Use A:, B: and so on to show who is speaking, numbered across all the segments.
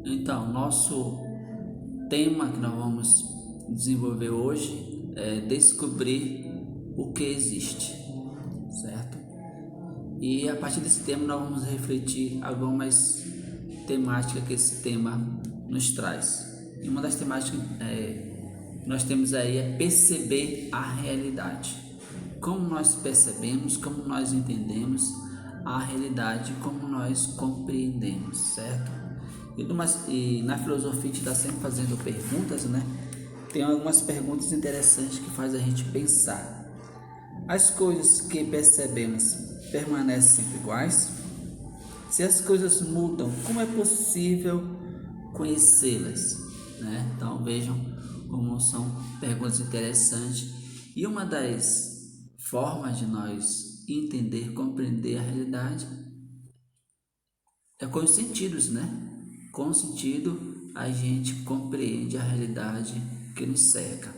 A: Então, nosso tema que nós vamos desenvolver hoje é descobrir o que existe, certo? E a partir desse tema nós vamos refletir algumas temáticas que esse tema nos traz. E uma das temáticas que nós temos aí é perceber a realidade. Como nós percebemos, como nós entendemos a realidade, como nós compreendemos, certo? E na filosofia a gente está sempre fazendo perguntas, né? Tem algumas perguntas interessantes que faz a gente pensar. As coisas que percebemos permanecem sempre iguais? Se as coisas mudam, como é possível conhecê-las, né? Então vejam como são perguntas interessantes. E uma das formas de nós entender, compreender a realidade é com os sentidos, né? Com o sentido a gente compreende a realidade que nos cerca,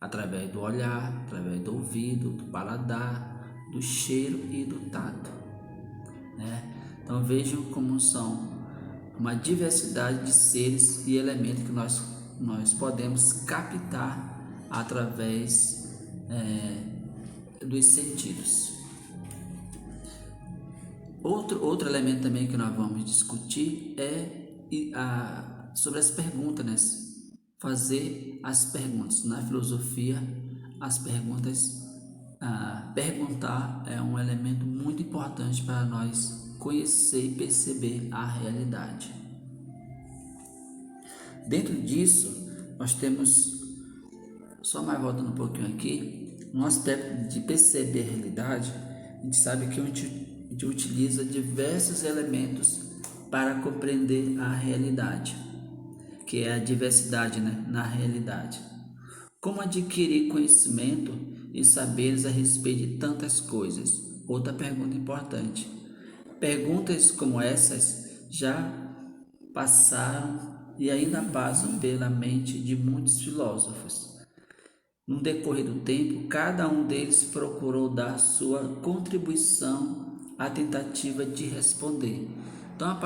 A: através do olhar, através do ouvido, do paladar, do cheiro e do tato, né? Então vejam como são uma diversidade de seres e elementos que nós podemos captar através dos sentidos. Outro elemento também que nós vamos discutir é sobre as perguntas, né? Fazer as perguntas. Na filosofia, as perguntas, perguntar é um elemento muito importante para nós conhecer e perceber a realidade. Dentro disso, nós temos, só mais voltando um pouquinho aqui, no aspecto de perceber a realidade, a gente sabe que a gente utiliza diversos elementos para compreender a realidade, que é a diversidade, né, na realidade. Como adquirir conhecimento e saberes a respeito de tantas coisas? Outra pergunta importante. Perguntas como essas já passaram e ainda passam pela mente de muitos filósofos. No decorrer do tempo, cada um deles procurou dar sua contribuição à tentativa de responder. Então,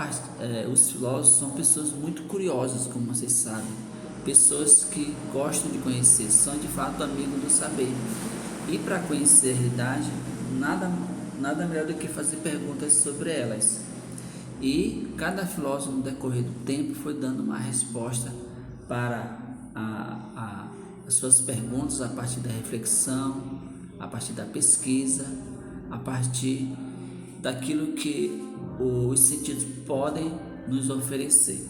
A: os filósofos são pessoas muito curiosas, como vocês sabem, pessoas que gostam de conhecer, são de fato amigos do saber. E para conhecer a realidade, nada melhor do que fazer perguntas sobre elas. E cada filósofo, no decorrer do tempo, foi dando uma resposta para as suas perguntas a partir da reflexão, a partir da pesquisa, a partir daquilo que os sentidos podem nos oferecer.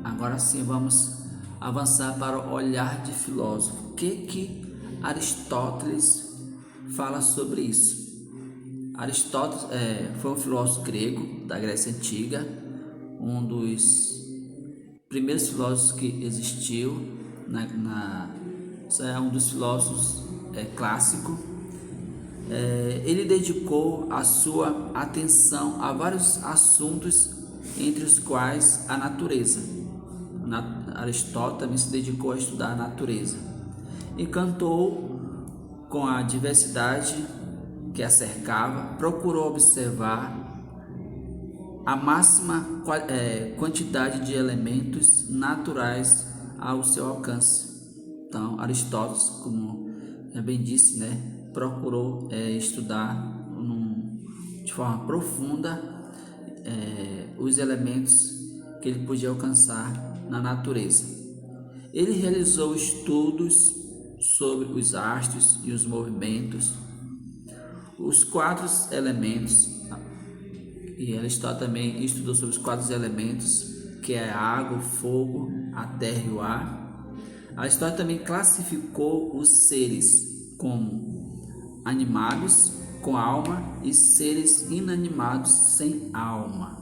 A: Agora sim, vamos avançar para o olhar de filósofo. O que Aristóteles fala sobre isso? Aristóteles foi um filósofo grego da Grécia Antiga, um dos primeiros filósofos que existiu, é um dos filósofos clássicos. Ele dedicou a sua atenção a vários assuntos, entre os quais a natureza. Aristóteles também se dedicou a estudar a natureza. Encantou com a diversidade que a cercava, procurou observar a máxima quantidade de elementos naturais ao seu alcance. Então, Aristóteles, como já bem disse, né, procurou estudar de forma profunda os elementos que ele podia alcançar na natureza. Ele realizou estudos sobre os astros e os movimentos, os 4 elementos, e Aristóteles também estudou sobre os 4 elementos, que é a água, o fogo, a terra e o ar. Aristóteles também classificou os seres como animados com alma e seres inanimados sem alma.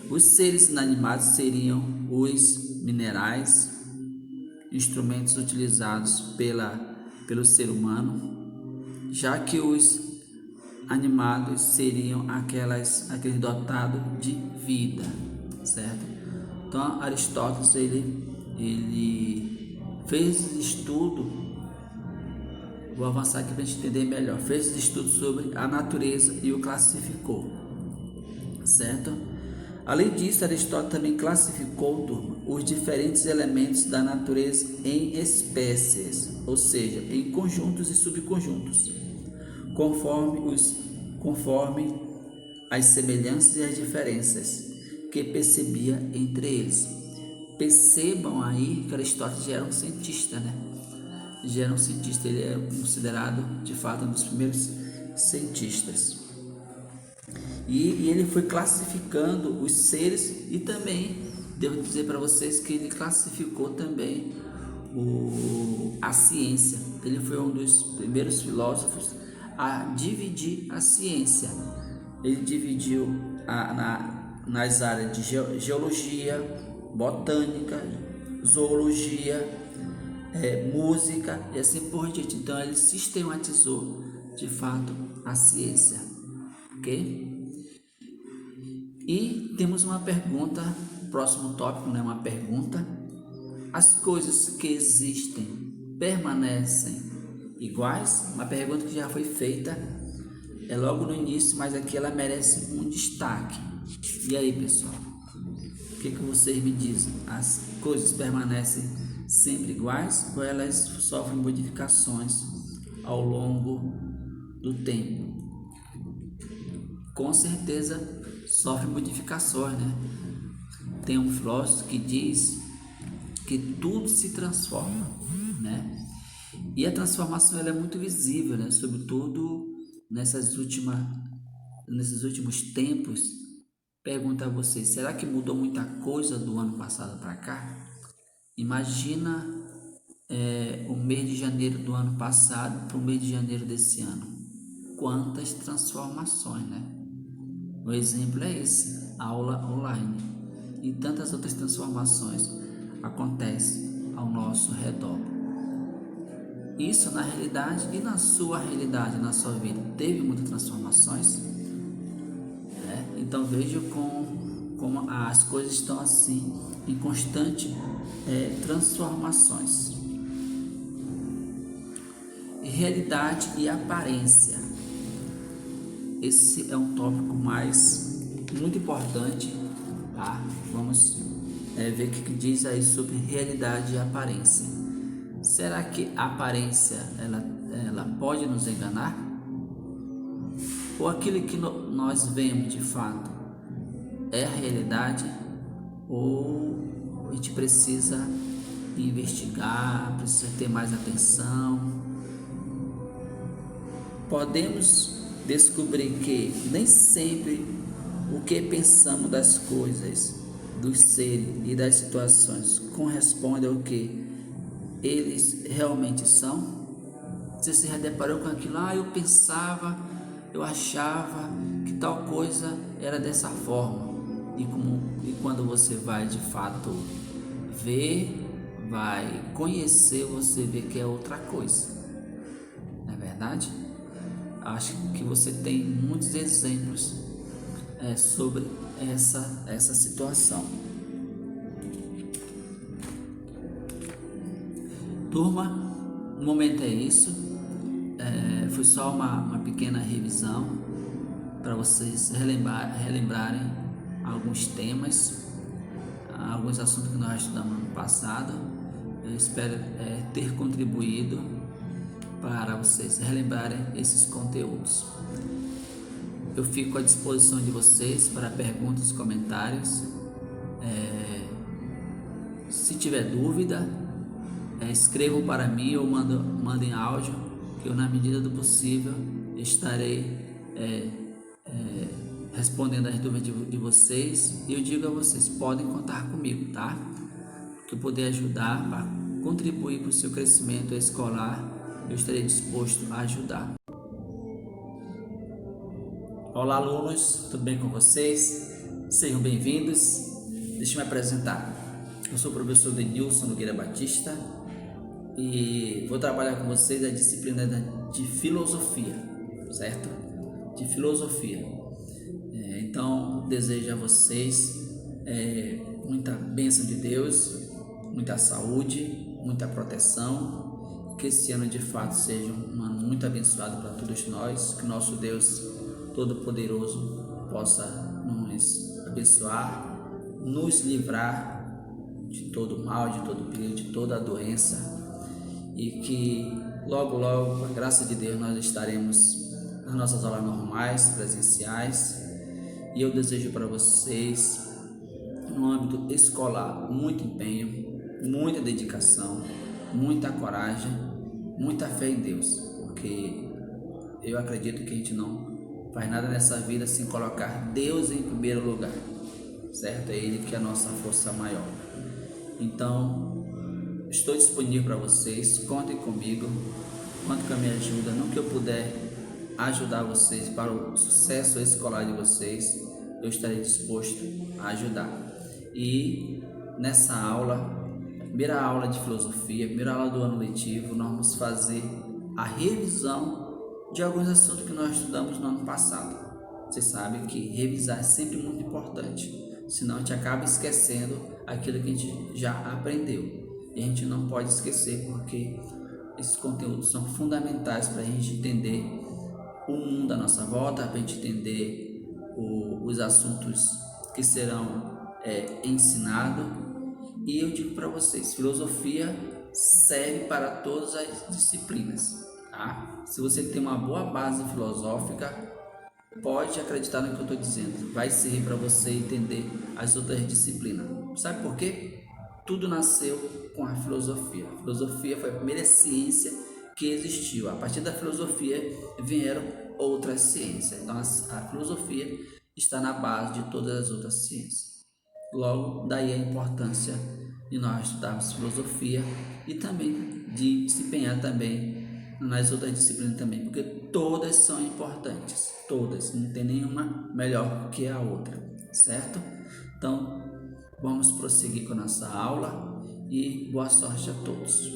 A: Os seres inanimados seriam os minerais, instrumentos utilizados pelo ser humano, já que os animados seriam aqueles dotados de vida, certo? Então Aristóteles ele fez estudo Vou avançar aqui para a gente entender melhor. Fez estudos sobre a natureza e o classificou, certo? Além disso, Aristóteles também classificou, turma, os diferentes elementos da natureza em espécies, ou seja, em conjuntos e subconjuntos, conforme as semelhanças e as diferenças que percebia entre eles. Percebam aí que Aristóteles já era um cientista, né? Já era um cientista, ele é considerado de fato um dos primeiros cientistas. E ele foi classificando os seres, e também devo dizer para vocês que ele classificou também a ciência. Ele foi um dos primeiros filósofos a dividir a ciência. Ele dividiu nas áreas de geologia, botânica, zoologia, música e assim por diante. Então ele sistematizou de fato a ciência, ok? E temos uma pergunta, próximo tópico, né? Uma pergunta: as coisas que existem permanecem iguais? Uma pergunta que já foi feita logo no início, mas aqui ela merece um destaque. E aí, pessoal, o que vocês me dizem? As coisas permanecem sempre iguais ou elas sofrem modificações ao longo do tempo? Com certeza sofre modificações, né? Tem um filósofo que diz que tudo se transforma, né? E a transformação ela é muito visível, né? Sobretudo nesses últimos tempos. Pergunto a vocês: será que mudou muita coisa do ano passado para cá? Imagina o mês de janeiro do ano passado para o mês de janeiro desse ano. Quantas transformações, né? O exemplo é esse, aula online. E tantas outras transformações acontecem ao nosso redor. Isso na realidade e na sua realidade, na sua vida, teve muitas transformações? Então veja como as coisas estão assim, em constante transformações. Realidade e aparência. Esse é um tópico muito importante, tá? Vamos ver o que diz aí sobre realidade e aparência. Será que a aparência ela pode nos enganar? Ou aquilo que nós vemos de fato é a realidade? Ou a gente precisa investigar, precisa ter mais atenção? Podemos descobrir que nem sempre o que pensamos das coisas, dos seres e das situações corresponde ao que eles realmente são. Você se já deparou com aquilo? Eu pensava, eu achava que tal coisa era dessa forma, e quando você vai de fato ver, vai conhecer, você vê que é outra coisa, não é verdade? Acho que você tem muitos exemplos sobre essa situação. Turma, no momento é isso. Foi só uma pequena revisão para vocês relembrarem alguns temas, alguns assuntos que nós estudamos no ano passado. Eu espero ter contribuído para vocês relembrarem esses conteúdos. Eu fico à disposição de vocês para perguntas, comentários. Se tiver dúvida, escrevam para mim ou mandem áudio, que eu, na medida do possível, estarei respondendo as dúvidas de vocês. E eu digo a vocês, podem contar comigo, tá? Que eu puder ajudar para contribuir para o seu crescimento escolar, eu estarei disposto a ajudar. Olá, alunos, tudo bem com vocês? Sejam bem-vindos. Deixa eu me apresentar. Eu sou o professor Denilson Nogueira Batista e vou trabalhar com vocês a disciplina de filosofia, certo? De filosofia. Então, desejo a vocês muita bênção de Deus, muita saúde, muita proteção que esse ano de fato seja um ano muito abençoado para todos nós, que nosso Deus Todo-Poderoso possa nos abençoar, nos livrar de todo mal, de todo perigo, de toda doença, e que logo, logo, com a graça de Deus, nós estaremos nas nossas aulas normais, presenciais. E eu desejo para vocês, no âmbito escolar, muito empenho, muita dedicação, muita coragem, muita fé em Deus, porque eu acredito que a gente não faz nada nessa vida sem colocar Deus em primeiro lugar, certo? É Ele que é a nossa força maior. Então, estou disponível para vocês, contem comigo, contem com a minha ajuda, no que eu puder ajudar vocês para o sucesso escolar de vocês, eu estarei disposto a ajudar. E nessa aula, primeira aula de filosofia, primeira aula do ano letivo, nós vamos fazer a revisão de alguns assuntos que nós estudamos no ano passado. Você sabe que revisar é sempre muito importante, senão a gente acaba esquecendo aquilo que a gente já aprendeu. E a gente não pode esquecer, porque esses conteúdos são fundamentais para a gente entender o mundo à nossa volta, para a gente entender os assuntos que serão ensinados. E eu digo para vocês, filosofia serve para todas as disciplinas, tá? Se você tem uma boa base filosófica, pode acreditar no que eu estou dizendo, vai servir para você entender as outras disciplinas. Sabe por quê? Tudo nasceu com a filosofia. A filosofia foi a primeira ciência que existiu. A partir da filosofia vieram outras ciências. Então a filosofia está na base de todas as outras ciências. Logo, daí a importância de nós estudarmos filosofia e também de se empenhar também nas outras disciplinas também, porque todas são importantes, todas, não tem nenhuma melhor que a outra, certo? Então, vamos prosseguir com a nossa aula e boa sorte a todos.